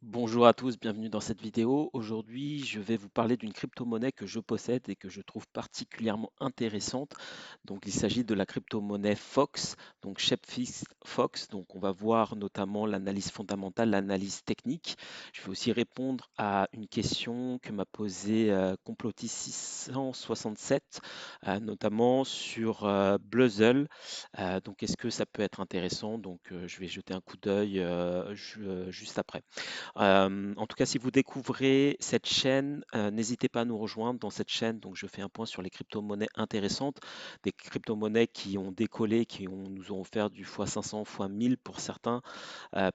Bonjour à tous, bienvenue dans cette vidéo. Aujourd'hui, je vais vous parler d'une crypto-monnaie que je possède et que je trouve particulièrement intéressante. Donc, il s'agit de la crypto-monnaie Fox, donc Shepfix Fox. Donc, on va voir notamment l'analyse fondamentale, l'analyse technique. Je vais aussi répondre à une question que m'a posée Complotiste 667, notamment sur Bluzzle. Donc, est-ce que ça peut être intéressant? Donc, je vais jeter un coup d'œil juste après. En tout cas, si vous découvrez cette chaîne, n'hésitez pas à nous rejoindre dans cette chaîne. Donc, je fais un point sur les crypto-monnaies intéressantes, des crypto-monnaies qui ont décollé, nous ont offert du x500, x1000 pour certains,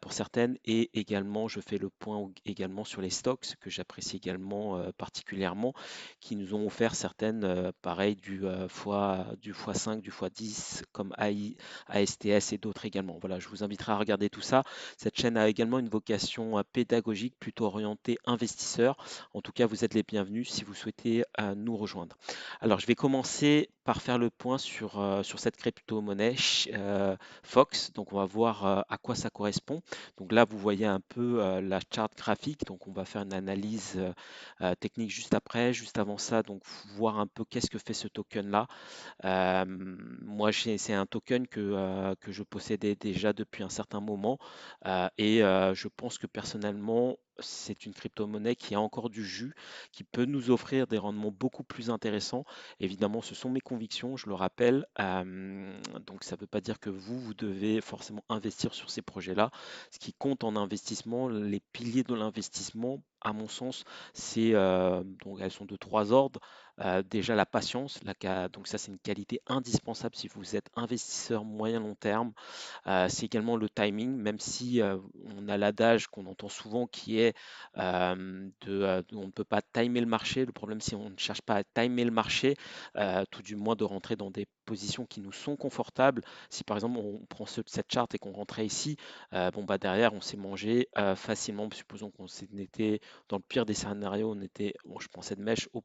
pour certaines, et également, je fais le point également sur les stocks que j'apprécie également particulièrement, qui nous ont offert certaines, pareil, du x5, du x10, comme ASTS et d'autres également. Voilà, je vous inviterai à regarder tout ça. Cette chaîne a également une vocation pédagogique, plutôt orientée investisseur. En tout cas, vous êtes les bienvenus si vous souhaitez nous rejoindre. Alors, je vais commencer par faire le point sur cette crypto-monnaie Fox. Donc, on va voir à quoi ça correspond. Donc là, vous voyez un peu la charte graphique. Donc, on va faire une analyse technique juste après. Juste avant ça, donc voir un peu qu'est-ce que fait ce token-là. Moi, c'est un token que je possédais déjà depuis un certain moment et je pense que personnellement, c'est une crypto-monnaie qui a encore du jus, qui peut nous offrir des rendements beaucoup plus intéressants. Évidemment, ce sont mes convictions, je le rappelle. Donc, ça ne veut pas dire que vous devez forcément investir sur ces projets-là. Ce qui compte en investissement, les piliers de l'investissement, à mon sens, donc elles sont de trois ordres. Déjà la patience, donc ça c'est une qualité indispensable si vous êtes investisseur moyen long terme. C'est également le timing, même si on a l'adage qu'on entend souvent qui est on ne peut pas timer le marché. Le problème, si on ne cherche pas à timer le marché, tout du moins de rentrer dans des positions qui nous sont confortables. Si par exemple on prend cette charte et qu'on rentrait ici, bon bah derrière on s'est mangé facilement. Supposons qu'on était dans le pire des scénarios, bon, je pensais de mèche, on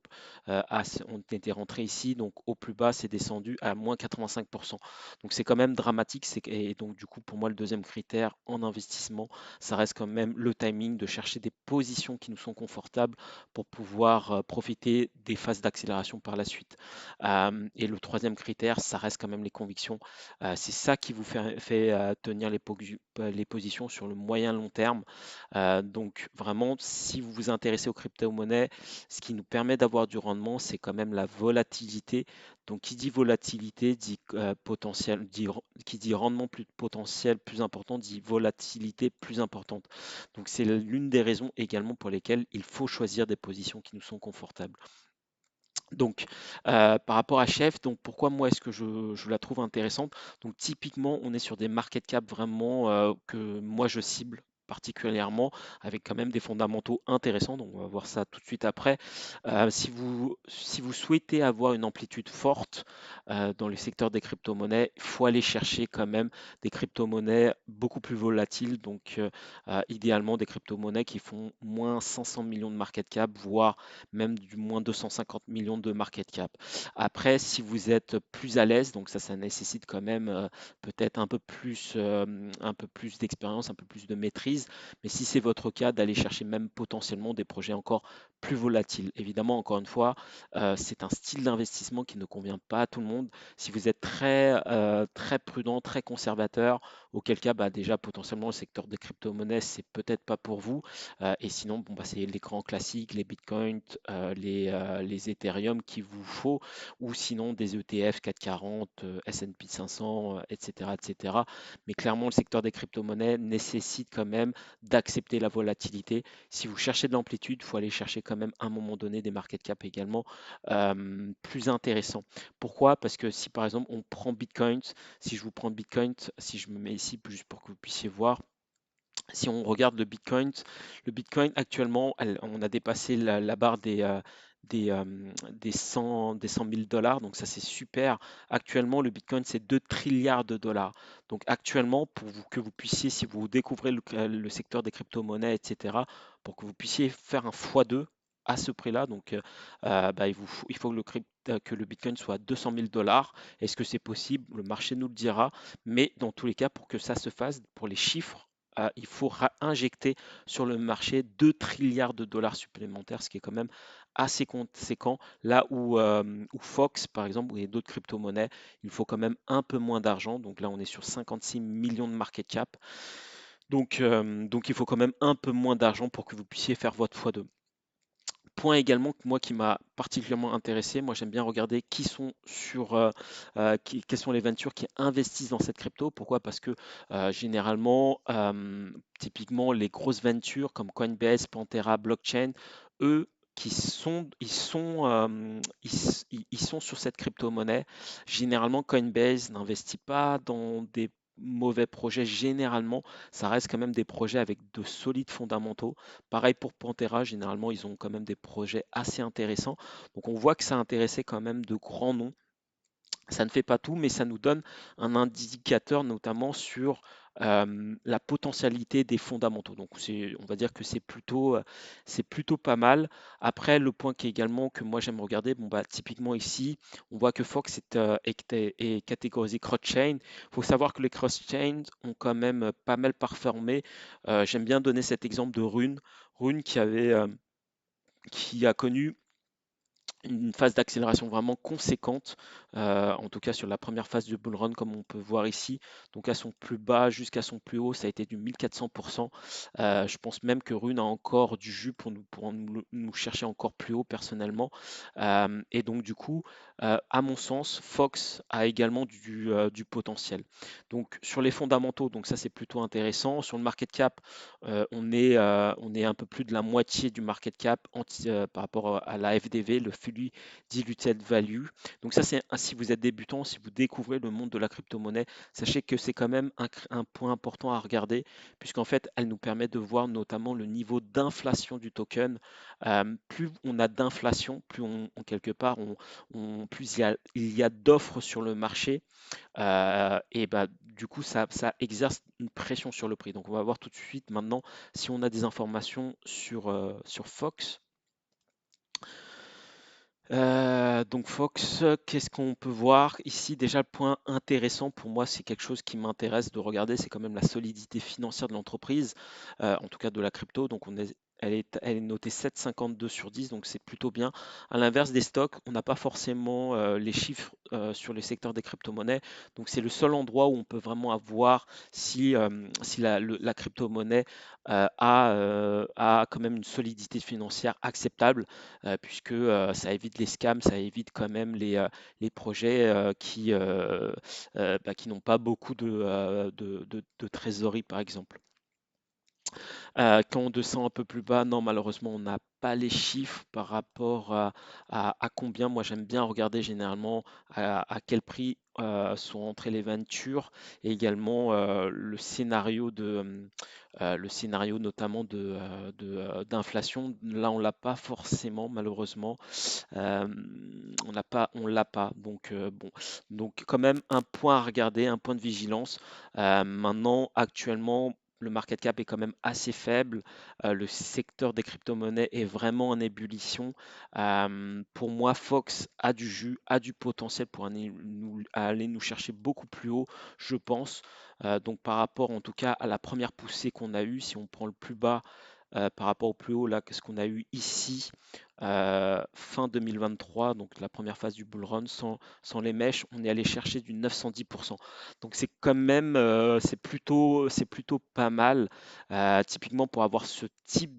était rentré ici, donc au plus bas c'est descendu à moins 85%. Donc c'est quand même dramatique. Et donc du coup, pour moi, le deuxième critère en investissement, ça reste quand même le timing de chercher des positions qui nous sont confortables pour pouvoir profiter des phases d'accélération par la suite. Et le troisième critère, ça reste quand même les convictions. C'est ça qui vous fait tenir les positions sur le moyen long terme. Donc vraiment, si vous vous intéressez aux crypto-monnaies, ce qui nous permet d'avoir du rendement, c'est quand même la volatilité. Donc, qui dit volatilité dit potentiel, qui dit rendement plus potentiel plus important, dit volatilité plus importante. Donc, c'est l'une des raisons également pour lesquelles il faut choisir des positions qui nous sont confortables. Donc, par rapport à Chef, donc pourquoi moi est-ce que je la trouve intéressante? Donc, typiquement, on est sur des market cap vraiment que moi je cible particulièrement, avec quand même des fondamentaux intéressants. Donc, on va voir ça tout de suite après. Si vous souhaitez avoir une amplitude forte dans le secteur des crypto-monnaies, il faut aller chercher quand même des crypto-monnaies beaucoup plus volatiles. Donc, idéalement, des crypto-monnaies qui font moins 500 millions de market cap, voire même du moins 250 millions de market cap. Après, si vous êtes plus à l'aise, donc ça nécessite quand même peut-être un peu plus d'expérience, un peu plus de maîtrise. Mais si c'est votre cas, d'aller chercher même potentiellement des projets encore plus volatiles. Évidemment, encore une fois, c'est un style d'investissement qui ne convient pas à tout le monde. Si vous êtes très prudent, très conservateur, auquel cas, bah, déjà potentiellement le secteur des crypto-monnaies, c'est peut-être pas pour vous. Et sinon, bon, bah, c'est les grands classiques, les Bitcoin, les Ethereum qu'il vous faut, ou sinon des ETF 440, S&P 500, etc., etc. Mais clairement, le secteur des crypto-monnaies nécessite quand même d'accepter la volatilité. Si vous cherchez de l'amplitude, il faut aller chercher quand même à un moment donné des market cap également plus intéressants. Pourquoi? Parce que si par exemple on prend Bitcoin, si je vous prends Bitcoin, si je me mets ici juste pour que vous puissiez voir, si on regarde le Bitcoin actuellement, on a dépassé la barre des 100 000 dollars, donc ça c'est super. Actuellement, le Bitcoin c'est 2 trilliards de dollars. Donc actuellement, que vous puissiez, si vous découvrez le secteur des crypto-monnaies, etc., pour que vous puissiez faire un x2 à ce prix-là, donc bah, il faut que le Bitcoin soit à 200 000 dollars. Est-ce que c'est possible? Le marché nous le dira, mais dans tous les cas, pour que ça se fasse, pour les chiffres, il faut injecter sur le marché 2 trilliards de dollars supplémentaires, ce qui est quand même assez conséquent. Là où Fox, par exemple, ou d'autres crypto-monnaies, il faut quand même un peu moins d'argent. Donc là, on est sur 56 millions de market cap. Donc il faut quand même un peu moins d'argent pour que vous puissiez faire votre x2. Point également que moi qui m'a particulièrement intéressé, moi j'aime bien regarder qui sont quelles sont les ventures qui investissent dans cette crypto. Pourquoi? Parce que généralement, typiquement les grosses ventures comme Coinbase, Pantera, Blockchain, eux ils sont sur cette crypto-monnaie. Généralement, Coinbase n'investit pas dans des mauvais projets. Généralement, ça reste quand même des projets avec de solides fondamentaux. Pareil pour Pantera, généralement, ils ont quand même des projets assez intéressants. Donc on voit que ça a intéressé quand même de grands noms. Ça ne fait pas tout, mais ça nous donne un indicateur notamment sur la potentialité des fondamentaux. Donc on va dire que c'est plutôt pas mal. Après, le point qui est également que moi j'aime regarder, bon bah typiquement ici, on voit que Fox est catégorisé cross-chain. Il faut savoir que les cross-chains ont quand même pas mal performé. J'aime bien donner cet exemple de Rune. Rune qui a connu une phase d'accélération vraiment conséquente, en tout cas sur la première phase du bull run comme on peut voir ici. Donc à son plus bas jusqu'à son plus haut, ça a été du 1400%. Je pense même que Rune a encore du jus pour nous chercher encore plus haut personnellement. Et donc du coup, à mon sens, Fox a également du potentiel. Donc sur les fondamentaux, donc ça c'est plutôt intéressant. Sur le market cap, on est un peu plus de la moitié du market cap par rapport à la FDV, le fully diluted value. Donc ça, si vous êtes débutant, si vous découvrez le monde de la crypto-monnaie, sachez que c'est quand même un point important à regarder, puisqu'en fait, elle nous permet de voir notamment le niveau d'inflation du token. Plus on a d'inflation, plus quelque part, plus il y a d'offres sur le marché. Et bah, du coup, ça exerce une pression sur le prix. Donc, on va voir tout de suite maintenant si on a des informations sur Fox. Donc Fox, qu'est-ce qu'on peut voir ici? Déjà, le point intéressant pour moi, c'est quelque chose qui m'intéresse de regarder, c'est quand même la solidité financière de l'entreprise, en tout cas de la crypto. Donc elle est notée 7,52 sur 10, donc c'est plutôt bien. À l'inverse des stocks, on n'a pas forcément les chiffres sur le secteur des crypto-monnaies. Donc c'est le seul endroit où on peut vraiment avoir si la crypto-monnaie a quand même une solidité financière acceptable, puisque ça évite les scams, ça évite quand même les projets qui n'ont pas beaucoup de trésorerie, par exemple. Quand on descend un peu plus bas, non, malheureusement, on n'a pas les chiffres par rapport à combien. Moi, j'aime bien regarder généralement à quel prix sont entrées les ventures et également le scénario notamment d'inflation. Là, on l'a pas forcément, malheureusement. Euh, on l'a pas. Donc, bon. Donc, quand même, un point à regarder, un point de vigilance. Maintenant, actuellement, le market cap est quand même assez faible. Le secteur des crypto-monnaies est vraiment en ébullition. Pour moi, Fox a du jus, a du potentiel pour aller nous chercher beaucoup plus haut, je pense. Donc par rapport en tout cas à la première poussée qu'on a eue, si on prend le plus bas par rapport au plus haut, là, ce qu'on a eu ici, fin 2023, donc la première phase du bull run, sans les mèches, on est allé chercher du 910%. Donc c'est quand même, c'est plutôt pas mal. Typiquement pour avoir ce type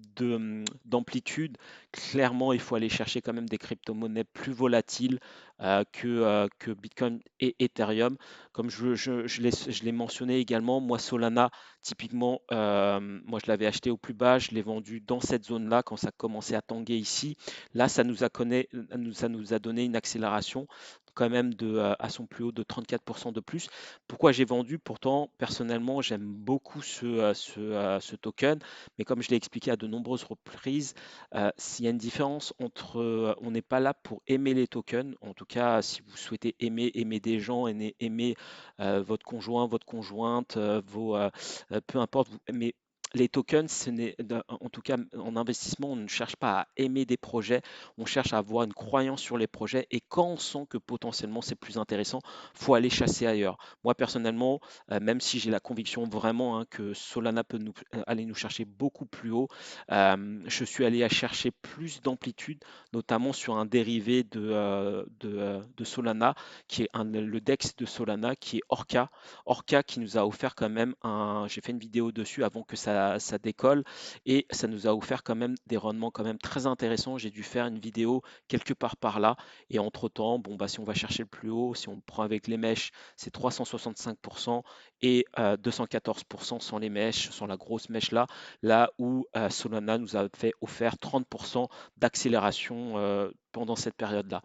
d'amplitude, clairement, il faut aller chercher quand même des crypto-monnaies plus volatiles que Bitcoin et Ethereum. Comme je l'ai mentionné également, moi Solana, typiquement, moi je l'avais acheté au plus bas, je l'ai vendu dans cette zone-là quand ça commençait à tanguer ici. Là, ça nous a donné une accélération quand même à son plus haut de 34% de plus. Pourquoi j'ai vendu? Pourtant, personnellement, j'aime beaucoup ce token, mais comme je l'ai expliqué à de nombreuses reprises, s'il y a une différence entre, on n'est pas là pour aimer les tokens, en tout cas, si vous souhaitez aimer des gens, aimer votre conjoint, votre conjointe, peu importe, mais les tokens, en tout cas en investissement, on ne cherche pas à aimer des projets, on cherche à avoir une croyance sur les projets et quand on sent que potentiellement c'est plus intéressant, faut aller chasser ailleurs. Moi personnellement, même si j'ai la conviction vraiment que Solana peut aller nous chercher beaucoup plus haut, je suis allé à chercher plus d'amplitude, notamment sur un dérivé de Solana, qui est le DEX de Solana, qui est Orca. Orca qui nous a offert quand même j'ai fait une vidéo dessus avant que ça décolle et ça nous a offert quand même des rendements quand même très intéressants. J'ai dû faire une vidéo quelque part par là et entre-temps, bon bah si on va chercher le plus haut, si on prend avec les mèches, c'est 365% et 214% sans les mèches, sans la grosse mèche là où Solana nous a fait offert 30% d'accélération pendant cette période-là.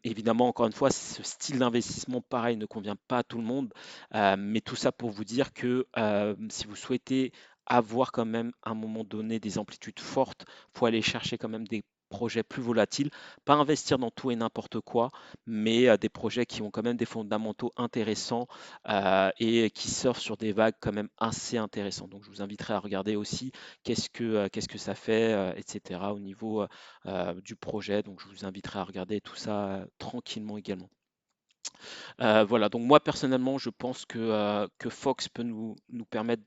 Évidemment, encore une fois, ce style d'investissement, pareil, ne convient pas à tout le monde, mais tout ça pour vous dire que si vous souhaitez avoir quand même à un moment donné des amplitudes fortes, il faut aller chercher quand même des projets plus volatiles, pas investir dans tout et n'importe quoi, mais des projets qui ont quand même des fondamentaux intéressants et qui surfent sur des vagues quand même assez intéressantes. Donc je vous inviterai à regarder aussi qu'est-ce que ça fait, etc. au niveau du projet. Donc je vous inviterai à regarder tout ça tranquillement également. Voilà, donc moi personnellement, je pense que Fox peut nous permettre,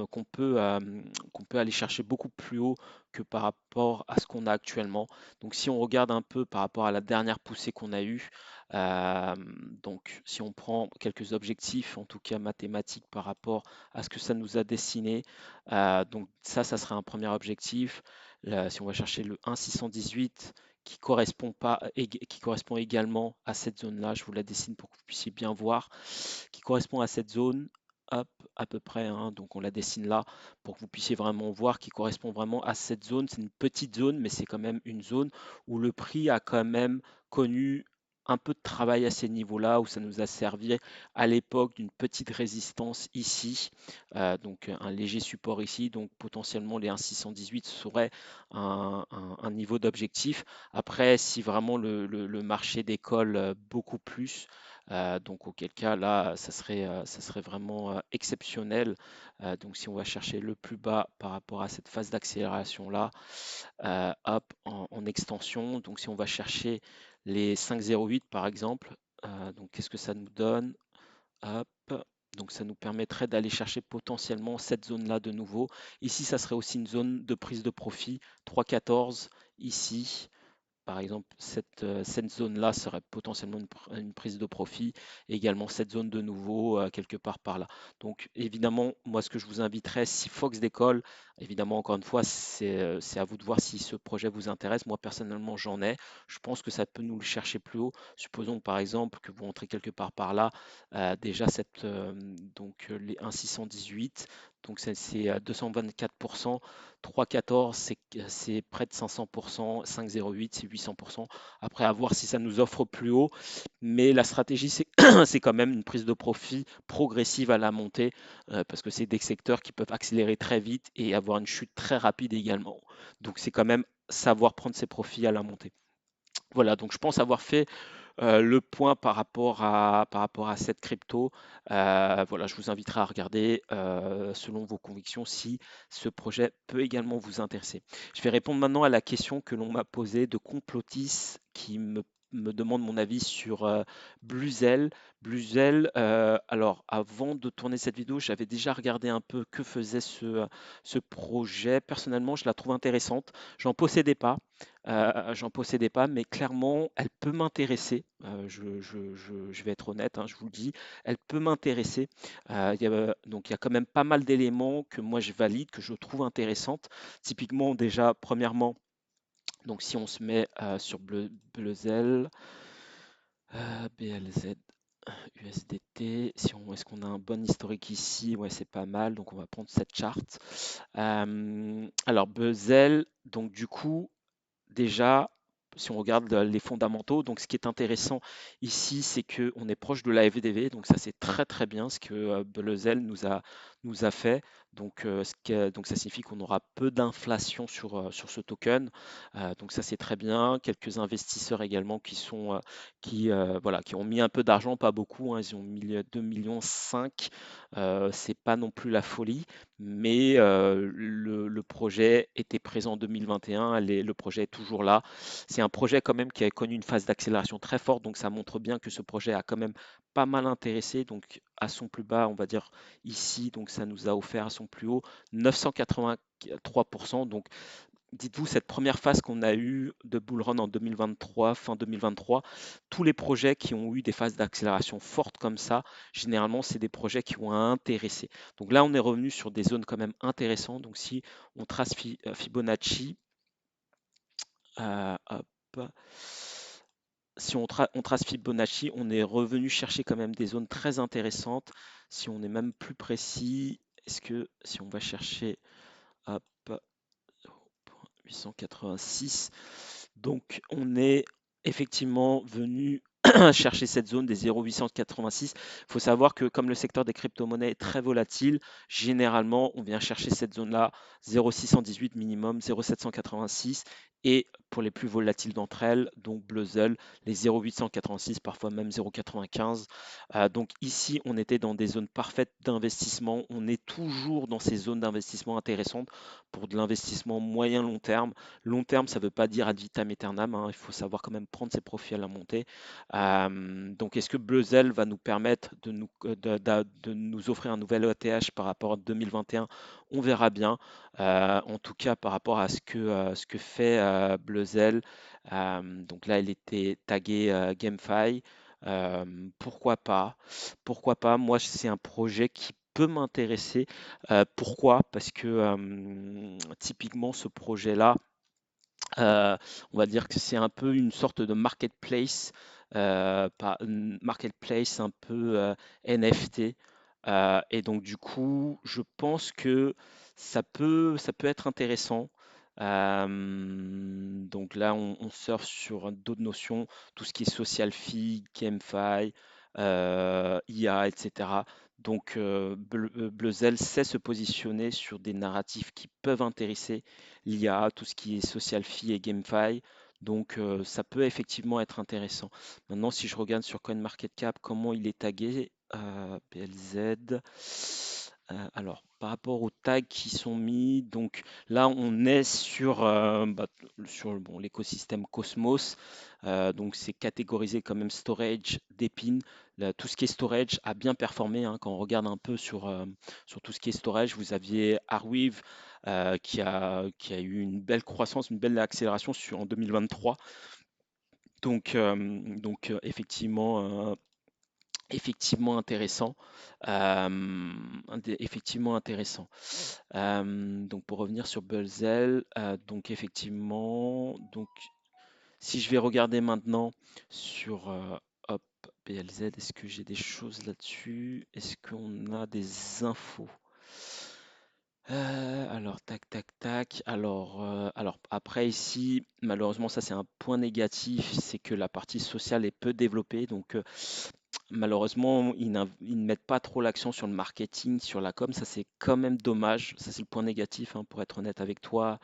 qu'on peut aller chercher beaucoup plus haut que par rapport à ce qu'on a actuellement. Donc si on regarde un peu par rapport à la dernière poussée qu'on a eue, euh, donc si on prend quelques objectifs, en tout cas mathématiques par rapport à ce que ça nous a dessiné, donc ça serait un premier objectif. Là, si on va chercher le 1,618 qui correspond également à cette zone-là. Je vous la dessine pour que vous puissiez bien voir, qui correspond à cette zone, hop, à peu près, donc on la dessine là pour que vous puissiez vraiment voir, qui correspond vraiment à cette zone. C'est une petite zone, mais c'est quand même une zone où le prix a quand même connu un peu de travail à ces niveaux-là, où ça nous a servi à l'époque d'une petite résistance ici, donc un léger support ici, donc potentiellement les 1,618 seraient un niveau d'objectif. Après, si vraiment le marché décolle beaucoup plus, donc auquel cas là, ça serait vraiment exceptionnel. Donc si on va chercher le plus bas par rapport à cette phase d'accélération là, hop, en extension. Donc si on va chercher les 5,08 par exemple, donc qu'est-ce que ça nous donne? Hop. Donc ça nous permettrait d'aller chercher potentiellement cette zone-là de nouveau. Ici, ça serait aussi une zone de prise de profit, 3,14 ici. Par exemple, cette zone-là serait potentiellement une prise de profit, et également cette zone de nouveau quelque part par là. Donc évidemment, moi ce que je vous inviterais, si Fox décolle, évidemment encore une fois, c'est à vous de voir si ce projet vous intéresse. Moi personnellement, j'en ai. Je pense que ça peut nous le chercher plus haut. Supposons par exemple que vous rentrez quelque part par là, déjà les 1,618, donc c'est à 224%. 3,14, c'est près de 500%, 5,08, c'est 800%. Après, à voir si ça nous offre plus haut. Mais la stratégie, c'est c'est quand même une prise de profit progressive à la montée, parce que c'est des secteurs qui peuvent accélérer très vite et avoir une chute très rapide également. Donc, c'est quand même savoir prendre ses profits à la montée. Voilà, donc je pense avoir fait le point par rapport à cette crypto. Voilà, je vous inviterai à regarder selon vos convictions si ce projet peut également vous intéresser. Je vais répondre maintenant à la question que l'on m'a posée de Complotis qui me demande mon avis sur Bluzel. Bluzel, alors avant de tourner cette vidéo, j'avais déjà regardé un peu que faisait ce projet. Personnellement, je la trouve intéressante. J'en possédais pas, mais clairement, elle peut m'intéresser. Je vais être honnête, je vous le dis, elle peut m'intéresser. Donc, il y a quand même pas mal d'éléments que moi je valide, que je trouve intéressantes. Typiquement, déjà, premièrement, donc si on se met sur Bleuzel, BLZ, USDT, est-ce qu'on a un bon historique ici? Ouais, c'est pas mal, donc on va prendre cette charte. Alors, Bezel, donc du coup, déjà, si on regarde les fondamentaux, donc ce qui est intéressant ici, c'est qu'on est proche de la FDV, donc ça c'est très très bien ce que Belezel nous a fait. Donc ça signifie qu'on aura peu d'inflation sur ce token. Donc ça c'est très bien. Quelques investisseurs également voilà, qui ont mis un peu d'argent, pas beaucoup, hein, ils ont mis 2 millions 5. C'est pas non plus la folie, mais le projet était présent en 2021, le projet est toujours là. C'est un projet quand même qui a connu une phase d'accélération très forte, donc ça montre bien que ce projet a quand même pas mal intéressé. Donc à son plus bas, on va dire ici, donc ça nous a offert à son plus haut 983%. Donc dites-vous, cette première phase qu'on a eue de bull run en 2023, fin 2023, tous les projets qui ont eu des phases d'accélération fortes comme ça, généralement, c'est des projets qui ont intéressé. Donc là, on est revenu sur des zones quand même intéressantes. Donc si on trace Fibonacci, hop, si on trace Fibonacci, on est revenu chercher quand même des zones très intéressantes. Si on est même plus précis, est-ce que si on va chercher hop, 886, donc on est effectivement venu chercher cette zone des 0,886. Il faut savoir que comme le secteur des crypto-monnaies est très volatile, généralement on vient chercher cette zone-là 0,618 minimum, 0,786 et pour les plus volatiles d'entre elles, donc Bluzzle, les 0,886, parfois même 0,95. Donc ici, on était dans des zones parfaites d'investissement. On est toujours dans ces zones d'investissement intéressantes pour de l'investissement moyen-long terme. Long terme, ça ne veut pas dire ad vitam aeternam, hein. Il faut savoir quand même prendre ses profits à la montée. Donc, est-ce que Bluzzle va nous permettre de nous offrir un nouvel ETH par rapport à 2021? On verra bien. En tout cas, par rapport à ce que fait Bluzzle. Donc là, il était tagué GameFi. Pourquoi pas? Pourquoi pas? Moi, c'est un projet qui peut m'intéresser. Pourquoi? Parce que typiquement, ce projet-là, euh, on va dire que c'est un peu une sorte de marketplace, marketplace un peu NFT. Et donc du coup, je pense que ça peut être intéressant. Donc là, on surfe sur d'autres notions, tout ce qui est social fee, GameFi, IA, etc. Donc Bluzzle sait se positionner sur des narratifs qui peuvent intéresser l'IA, tout ce qui est social fee et GameFi. Donc ça peut effectivement être intéressant. Maintenant, si je regarde sur CoinMarketCap, comment il est tagué, BLZ. Alors, par rapport aux tags qui sont mis, donc là, on est sur bon, l'écosystème Cosmos. Donc, c'est catégorisé comme même storage d'épines. Tout ce qui est storage a bien performé, hein. Quand on regarde un peu sur tout ce qui est storage, vous aviez Arweave qui a eu une belle croissance, une belle accélération en 2023. Effectivement, effectivement intéressant. Effectivement intéressant. Donc pour revenir sur Buzzell, donc effectivement, donc si je vais regarder maintenant sur hop, BLZ, est-ce que j'ai des choses là-dessus? Est-ce qu'on a des infos? Alors, tac, tac, tac. Alors après ici, malheureusement, ça c'est un point négatif, c'est que la partie sociale est peu développée. Donc malheureusement, ils ne mettent pas trop l'accent sur le marketing, sur la com. Ça c'est quand même dommage. Ça c'est le point négatif, hein, pour être honnête avec toi.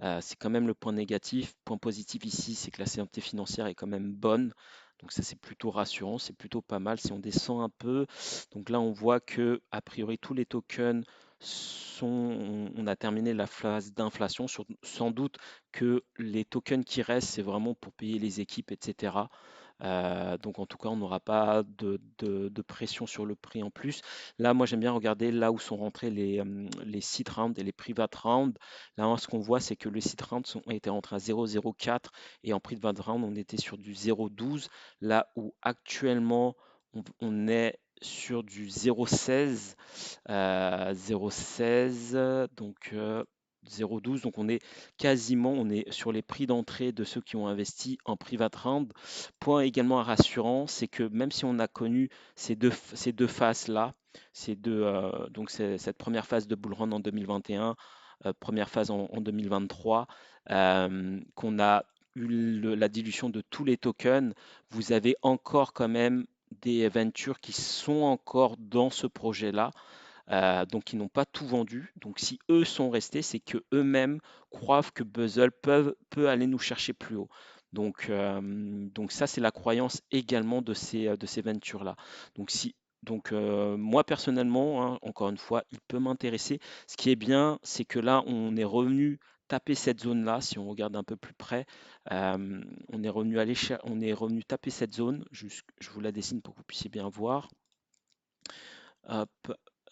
C'est quand même le point négatif. Point positif ici, c'est que la santé financière est quand même bonne. Donc ça c'est plutôt rassurant, c'est plutôt pas mal. Si on descend un peu, donc là on voit que a priori tous les tokens on a terminé la phase d'inflation. Sans doute que les tokens qui restent, c'est vraiment pour payer les équipes, etc. Donc en tout cas, on n'aura pas de pression sur le prix en plus. Là, moi, j'aime bien regarder là où sont rentrés les seed rounds et les private rounds. Là, ce qu'on voit, c'est que les seed rounds ont été rentrés à 0,04 et en private round, on était sur du 0,12. Là où actuellement, on est sur du 0,16, 0,16, donc 0,12. Donc on est sur les prix d'entrée de ceux qui ont investi en private round. Point également rassurant, c'est que même si on a connu ces deux phases-là, cette première phase de bull run en 2021, première phase en 2023, qu'on a eu la dilution de tous les tokens, vous avez encore quand même des ventures qui sont encore dans ce projet-là. donc ils n'ont pas tout vendu. Donc si eux sont restés, c'est que eux-mêmes croient que Buzzle peut aller nous chercher plus haut. Donc ça, c'est la croyance également de ces ventures-là. Donc si moi personnellement, hein, encore une fois, il peut m'intéresser. Ce qui est bien, c'est que là, on est revenu taper cette zone-là. Si on regarde un peu plus près, on est revenu on est revenu taper cette zone. Je vous la dessine pour que vous puissiez bien voir. Hop.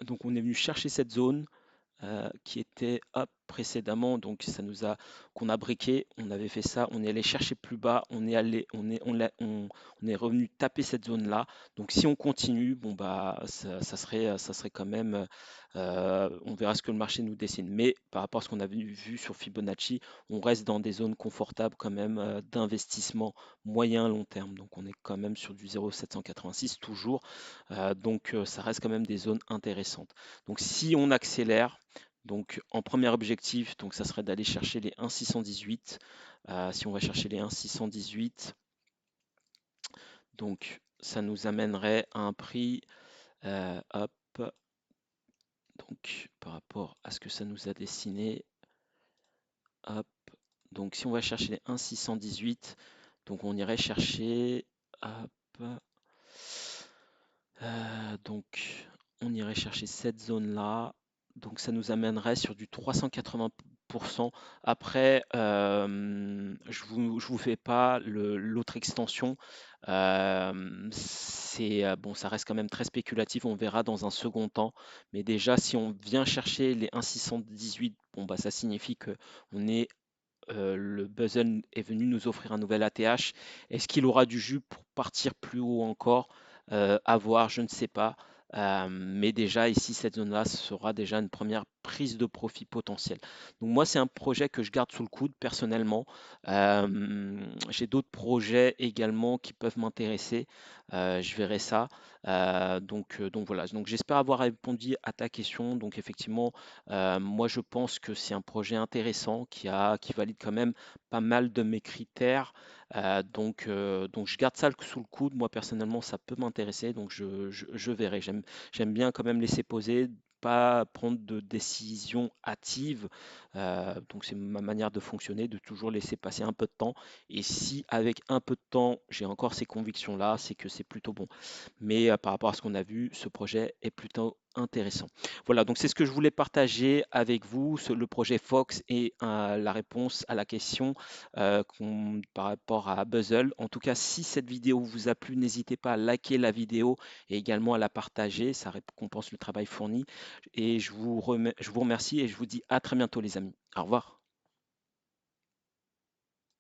Donc on est venu chercher cette zone qui était hop, précédemment, donc ça nous a qu'on a briqué, on avait fait ça, on est allé chercher plus bas, on est allé, on est revenu taper cette zone-là. Donc si on continue, bon bah ça serait quand même, on verra ce que le marché nous dessine. Mais par rapport à ce qu'on a vu sur Fibonacci, on reste dans des zones confortables quand même d'investissement moyen long terme. Donc on est quand même sur du 0,786 toujours. Ça reste quand même des zones intéressantes. Donc si on accélère, donc en premier objectif, donc ça serait d'aller chercher les 1,618. Si on va chercher les 1,618, donc ça nous amènerait à un prix, hop, donc par rapport à ce que ça nous a dessiné, hop, donc si on va chercher les 1,618, donc on irait chercher, hop, donc on irait chercher cette zone-là. Donc ça nous amènerait sur du 380%. Après, je vous fais pas l'autre extension. Bon, ça reste quand même très spéculatif. On verra dans un second temps. Mais déjà, si on vient chercher les 1,618, bon bah ça signifie que on est le Buzzle est venu nous offrir un nouvel ATH. Est-ce qu'il aura du jus pour partir plus haut encore? À voir, je ne sais pas. Mais déjà, ici, cette zone-là sera déjà une première prise de profit potentielle. Donc moi, c'est un projet que je garde sous le coude personnellement. J'ai d'autres projets également qui peuvent m'intéresser. Je verrai ça. Donc voilà. Donc j'espère avoir répondu à ta question. Donc effectivement, moi, je pense que c'est un projet intéressant qui valide quand même pas mal de mes critères. Donc je garde ça sous le coude. Moi, personnellement, ça peut m'intéresser. Donc je verrai. J'aime bien quand même laisser poser, pas prendre de décision hâtive. Donc c'est ma manière de fonctionner, de toujours laisser passer un peu de temps. Et si avec un peu de temps, j'ai encore ces convictions-là, c'est que c'est plutôt bon. Mais par rapport à ce qu'on a vu, ce projet est plutôt intéressant. Voilà, donc c'est ce que je voulais partager avec vous, le projet Fox et la réponse à la question par rapport à Buzzle. En tout cas, si cette vidéo vous a plu, n'hésitez pas à liker la vidéo et également à la partager. Ça récompense le travail fourni. Et je vous remercie et je vous dis à très bientôt les amis. Au revoir.